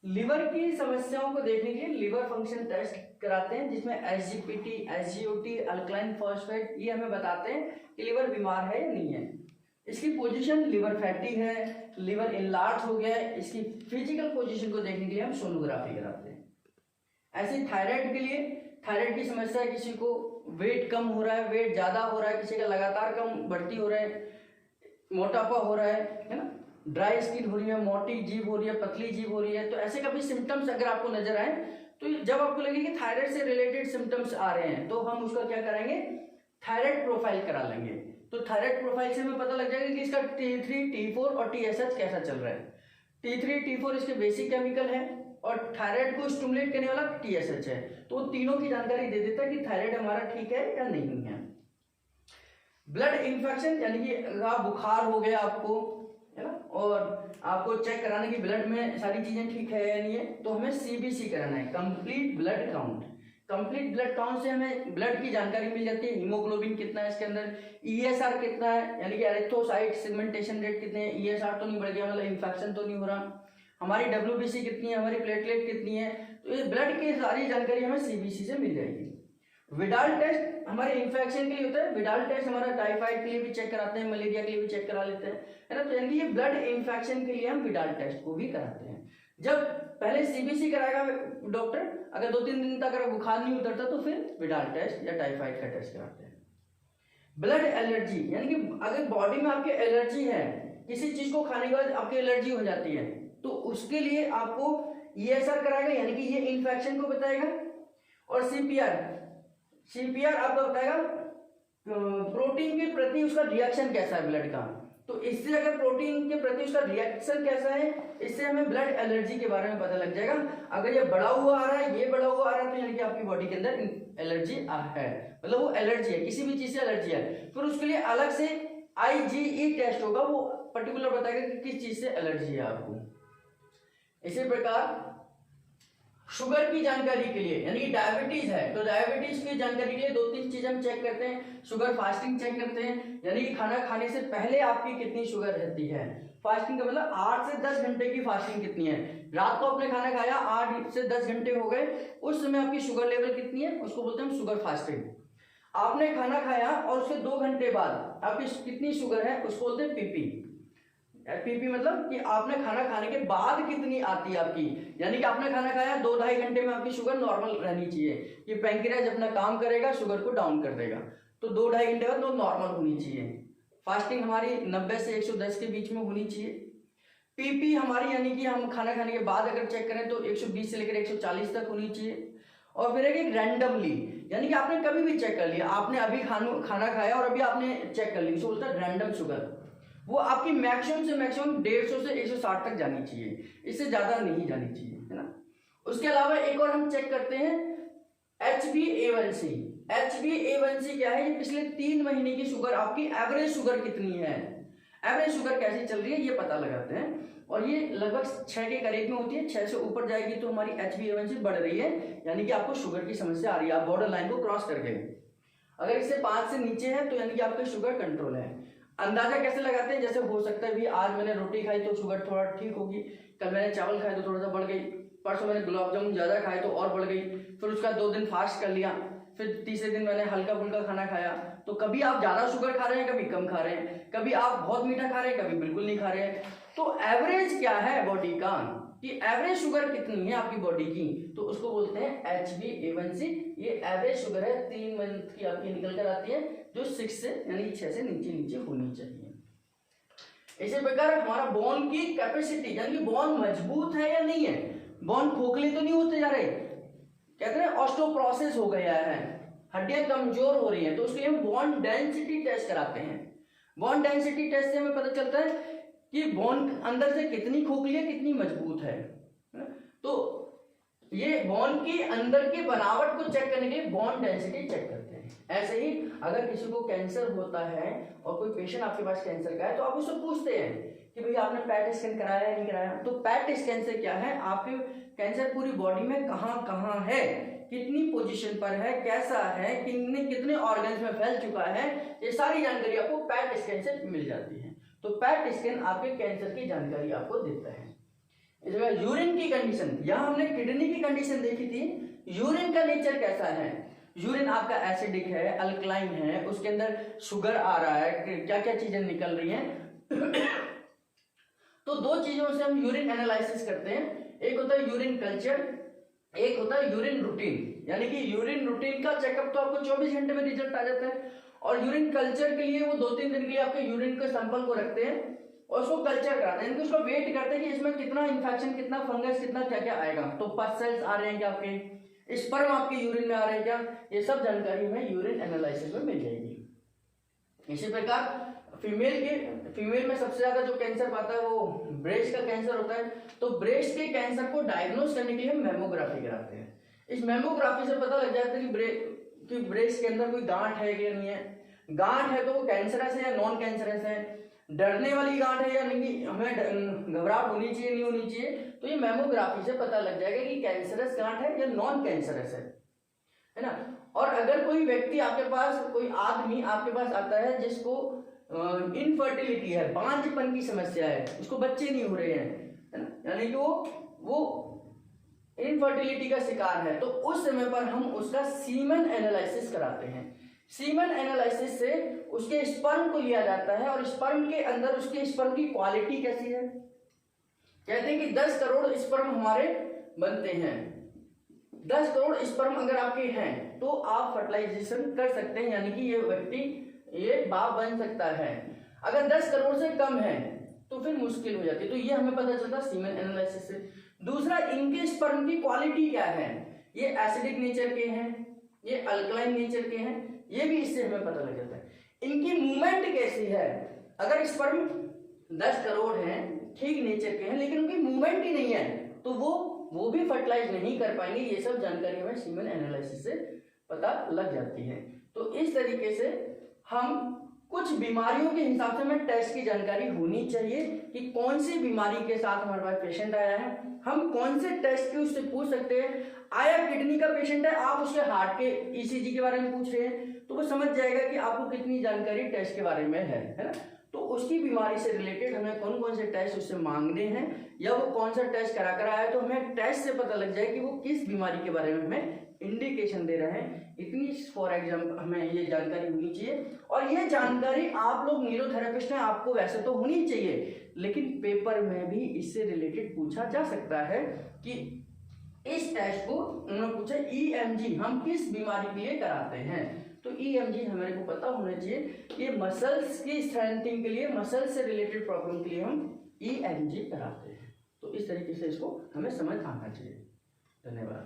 Liver की समस्याओं को देखने के लिए लिवर फंक्शन टेस्ट कराते हैं, जिसमें एसजीपीटी, एसजीओटी, अल्कलाइन फॉस्फेट, ये हमें बताते हैं कि लिवर बीमार है या नहीं है। इसकी पोजीशन लिवर फैटी है, लिवर इनलार्ज हो गया है, इसकी फिजिकल पोजीशन को देखने के लिए हम सोनोग्राफी कराते हैं। ऐसे ही थायराइड के लिए, थायराइड की समस्या, किसी को वेट कम हो रहा है, वेट ज्यादा हो रहा है, किसी का लगातार कम बढ़ती हो रहा है, मोटापा हो रहा है ना, ड्राई स्किन हो रही है, मोटी जीभ हो रही है, पतली जीभ हो रही है, तो ऐसे कभी सिम्टम्स अगर आपको नजर आए, तो जब आपको लगे कि थायराइड से रिलेटेड सिम्टम्स आ रहे हैं, तो हम उसका क्या करेंगे, थायराइड प्रोफाइल करा लेंगे। तो थायराइड प्रोफाइल से हमें पता लग जाएगा कि इसका T3, T4 और TSH कैसा चल रहा है। T3, T4 इसके बेसिक केमिकल है और थायराइड को स्टिमुलेट करने वाला TSH है। तो तीनों की जानकारी दे देता है कि थायराइड हमारा ठीक है या नहीं है। ब्लड इन्फेक्शन, यानी कि बुखार हो गया आपको, है ना, और आपको चेक कराना कि ब्लड में सारी चीजें ठीक है या नहीं है, तो हमें CBC कराना है, complete blood count. Complete blood count से हमें ब्लड की जानकारी मिल जाती है, हीमोग्लोबिन कितना है इसके अंदर, ESR कितना है, यानी कि एरिथ्रोसाइट सेगमेंटेशन रेट कितने हैं, ESR तो नहीं बढ़ गया, मतलब इन्फेक्शन तो नहीं हो रहा, हमारी WBC कितनी है, हमारी प्लेटलेट कितनी है, तो ये ब्लड की सारी जानकारी हमें CBC से मिल जाएगी। विडाल टेस्ट हमारे इन्फेक्शन के लिए होता है, विडाल टेस्ट हमारा टाइफाइड के लिए भी चेक कराते हैं, मलेरिया के लिए भी चेक करा लेते हैं, है ना। तो यानी ये ब्लड इन्फेक्शन के लिए हम विडाल टेस्ट को भी कराते हैं। जब पहले CBC कराएगा डॉक्टर, अगर 2-3 दिन तक अगर बुखार नहीं उतरता तो फिर विडाल टेस्ट या टाइफाइड का टेस्ट कराते हैं। ब्लड एलर्जी, यानी कि अगर बॉडी में आपके एलर्जी है, किसी चीज को खाने के बाद आपकी एलर्जी हो जाती है, तो उसके लिए आपको ESR कराएगा, यानी कि ये इन्फेक्शन को बताएगा, और CPR आपको बताएगा प्रोटीन के प्रति उसका रिएक्शन कैसा है ब्लड का। तो इससे अगर प्रोटीन के प्रति उसका रिएक्शन कैसा है, इससे हमें ब्लड एलर्जी के बारे में पता लग जाएगा। अगर ये बढ़ा हुआ आ रहा है, ये बढ़ा हुआ आ रहा है, तो यानी कि आपकी बॉडी के अंदर एलर्जी है, मतलब वो एलर्जी है, किसी भी चीज से एलर्जी है। फिर उसके लिए अलग से IgE टेस्ट होगा, वो पर्टिकुलर बताएगा कि किस चीज से एलर्जी है आपको। इसी प्रकार शुगर की जानकारी के लिए, यानी डायबिटीज है, तो डायबिटीज की जानकारी के लिए 2-3 चीज हम चेक करते हैं। शुगर फास्टिंग चेक करते हैं, यानी कि खाना खाने से पहले आपकी कितनी शुगर रहती है। फास्टिंग का मतलब 8 से 10 घंटे की फास्टिंग कितनी है। रात को आपने खाना खाया, 8 से 10 घंटे हो गए, उस समय आपकी शुगर लेवल कितनी है, उसको बोलते हैं शुगर फास्टिंग। आपने खाना खाया और उसके 2 घंटे बाद आपकी कितनी शुगर है, उसको बोलते हैं PP मतलब कि आपने खाना खाने के बाद कितनी आती है आपकी, यानी कि आपने खाना खाया 2-2.5 घंटे में आपकी शुगर नॉर्मल रहनी चाहिए। ये पैंक्रियाज अपना काम करेगा, शुगर को डाउन कर देगा, तो 2-2.5 घंटे बाद तो नॉर्मल होनी चाहिए। फास्टिंग हमारी 90 से 110 के बीच में होनी चाहिए। PP हमारी, यानी कि हम खाना खाने के बाद अगर चेक करें तो 120 से लेकर 140 तक होनी चाहिए। और फिर एक रैंडमली, यानी कि आपने कभी भी चेक कर लिया, आपने अभी खाना खाया और अभी आपने चेक कर लिया, उसको बोलता है रैंडम शुगर। वो आपकी मैक्सिमम से मैक्सिमम 150 से 160 तक जानी चाहिए, इससे ज्यादा नहीं जानी चाहिए, है ना। उसके अलावा एक और हम चेक करते हैं HbA1c। HbA1c क्या है, ये पिछले 3 महीने की शुगर, आपकी एवरेज शुगर कितनी है, एवरेज शुगर कैसी चल रही है, ये पता लगाते हैं। और ये लगभग 6 के करीब में होती है, 6 से ऊपर जाएगी तो हमारी HbA1c बढ़ रही है, यानी कि आपको शुगर की समस्या आ रही है, आप बॉर्डर लाइन को क्रॉस कर गए। अगर इससे 5 से नीचे है तो यानी कि आपका शुगर कंट्रोल है। अंदाजा कैसे लगाते हैं, जैसे हो सकता है भी आज मैंने रोटी खाई तो शुगर थोड़ा ठीक होगी, कल मैंने चावल खाए तो थोड़ा सा बढ़ गई, परसों मैंने गुलाब जामुन ज्यादा खाए तो और बढ़ गई, फिर उसका 2 दिन फास्ट कर लिया, फिर तीसरे दिन मैंने हल्का फुल्का खाना खाया। तो कभी आप ज्यादा शुगर खा रहे हैं, कभी कम खा रहे हैं, कभी आप बहुत मीठा खा रहे हैं, कभी बिल्कुल नहीं खा रहे हैं। तो एवरेज क्या है बॉडी का, कि एवरेज शुगर कितनी है आपकी बॉडी की, तो उसको बोलते हैं HbA1c। ये एवरेज शुगर है, 3 मंथ की आपकी निकल कर आती है, जो 6 से यानी 6 से नीचे होनी चाहिए। इसी प्रकार हमारा बोन की कैपेसिटी, यानी कि बोन मजबूत है या नहीं है, बोन खोखले तो नहीं होते जा रहे, कहते हैं ऑस्टियोपोरोसिस हो गया है, हड्डियां कमजोर हो रही हैं, तो उसके लिए हम बोन डेंसिटी टेस्ट कराते हैं। बोन डेंसिटी टेस्ट से हमें पता चलता है कि बोन अंदर से कितनी खोखली है, कितनी मजबूत है। तो ये बोन की अंदर की बनावट को चेक करने के लिए बोन डेंसिटी चेक करते हैं। ऐसे ही अगर किसी को कैंसर होता है और कोई पेशेंट आपके पास कैंसर का है, तो आप उससे पूछते हैं कि भाई आपने पैट स्कैन कराया या नहीं कराया। तो पैट स्कैन से क्या है, आपके कैंसर पूरी बॉडी में कहाँ कहाँ है, कितनी पोजीशन पर है, कैसा है, कितने ऑर्गन्स में फैल चुका है, ये सारी जानकारी आपको पैट स्कैन से मिल जाती है। तो पैट स्कैन आपके कैंसर की जानकारी आपको देता है। इस जगह यूरिन की कंडीशन, यहाँ हमने किडनी की कंडीशन देखी थी, यूरिन का नेचर कैसा है। यूरिन आपका एसिडिक है, अल्कलाइन है, उसके अंदर शुगर आ रहा है, क्या क्या चीजें निकल रही हैं। तो दो चीजों से हम यूरिन एनालिसिस करते हैं, एक होता है यूरिन कल्चर, एक होता है यूरिन रूटीन। यानी कि यूरिन रूटीन का चेकअप तो आपको 24 घंटे में रिजल्ट आ जाता है, और यूरिन कल्चर के लिए वो 2-3 दिन के लिए आपके यूरिन के सैंपल को रखते हैं और उसको कल्चर कराते हैं, उसको वेट करते हैं कि इसमें कितना इन्फेक्शन, कितना फंगस, कितना क्या क्या आएगा। तो पस सेल्स आ रहे हैं क्या, आपके स्पर्म आपके यूरिन में आ रहे हैं क्या, ये सब जानकारी हमें यूरिन एनालिसिस में मिल जाएगी। इसी प्रकार फीमेल में सबसे ज्यादा जो कैंसर पाता है वो ब्रेस्ट का कैंसर होता है। तो ब्रेस्ट के कैंसर को डायग्नोस करने के लिए हम मेमोग्राफी कराते हैं। इस मेमोग्राफी से पता लग जाता है कि ब्रेस्ट के अंदर कोई गांठ है कि नहीं है। गांठ है तो वो कैंसरस है या नॉन कैंसरस है, डरने वाली गांठ है या नहीं, हमें घबराहट होनी चाहिए नहीं होनी चाहिए, तो ये मेमोग्राफी से पता लग जाएगा कि कैंसरस गांठ है या नॉन कैंसरस है ना। और अगर कोई व्यक्ति आपके पास, कोई आदमी आपके पास आता है जिसको इनफर्टिलिटी है, बांझपन की समस्या है, उसको बच्चे नहीं हो रहे हैं, है ना, यानी कि वो इनफर्टिलिटी का शिकार है, तो उस समय पर हम उसका सीमन एनालिसिस कराते हैं। सीमन एनालिसिस से उसके स्पर्म को लिया जाता है और स्पर्म के अंदर उसके स्पर्म की क्वालिटी कैसी है। कहते हैं कि 10 करोड़ स्पर्म हमारे बनते हैं, 10 करोड़ स्पर्म अगर आपके हैं तो आप फर्टिलाइजेशन कर सकते हैं, यानी कि ये व्यक्ति ये बाप बन सकता है। अगर 10 करोड़ से कम है तो फिर मुश्किल हो जाती है, तो ये हमें पता चलता है सीमेन एनालिसिस से। दूसरा, इनके स्पर्म की क्वालिटी क्या है, ये एसिडिक नेचर के हैं, ये अल्कलाइन नेचर के हैं, ये भी इससे हमें पता लग जाता है। इनकी मूवमेंट कैसी है, अगर स्पर्म 10 करोड़ हैं, ठीक नेचर के हैं, लेकिन उनकी मूवमेंट ही नहीं है तो वो भी फर्टिलाइज नहीं कर पाएंगे। ये सब जानकारी हमें सीमेन एनालिसिस से पता लग जाती है। तो इस तरीके से हम कुछ बीमारियों के हिसाब से हमें टेस्ट की जानकारी होनी चाहिए कि कौन सी बीमारी के साथ हमारे पास पेशेंट आया है, हम कौन से टेस्ट की उससे पूछ सकते हैं। आया किडनी का पेशेंट है, आप उसके हार्ट के ईसीजी के बारे में पूछ रहे हैं तो वो समझ जाएगा कि आपको कितनी जानकारी टेस्ट के बारे में है ना। तो उसकी बीमारी से रिलेटेड हमें कौन कौन से टेस्ट उससे मांगने हैं, या वो कौन सा टेस्ट करा कर आया, तो हमें टेस्ट से पता लग जाए कि वो किस बीमारी के बारे में हमें इंडिकेशन दे रहे हैं। इतनी फॉर एग्जाम्पल हमें ये जानकारी होनी चाहिए। और ये जानकारी आप लोग न्यूरोथेरेपिस्ट हैं, आपको वैसे तो होनी चाहिए, लेकिन पेपर में भी इससे रिलेटेड पूछा जा सकता है कि इस टेस्ट को उन्होंने पूछा EMG हम किस बीमारी के लिए कराते हैं। तो EMG हमारे को पता होना चाहिए कि मसल्स की स्ट्रेंथनिंग के लिए, मसल से रिलेटेड प्रॉब्लम के लिए हम EMG कराते हैं। तो इस तरीके से इसको हमें समझ आना चाहिए। धन्यवाद।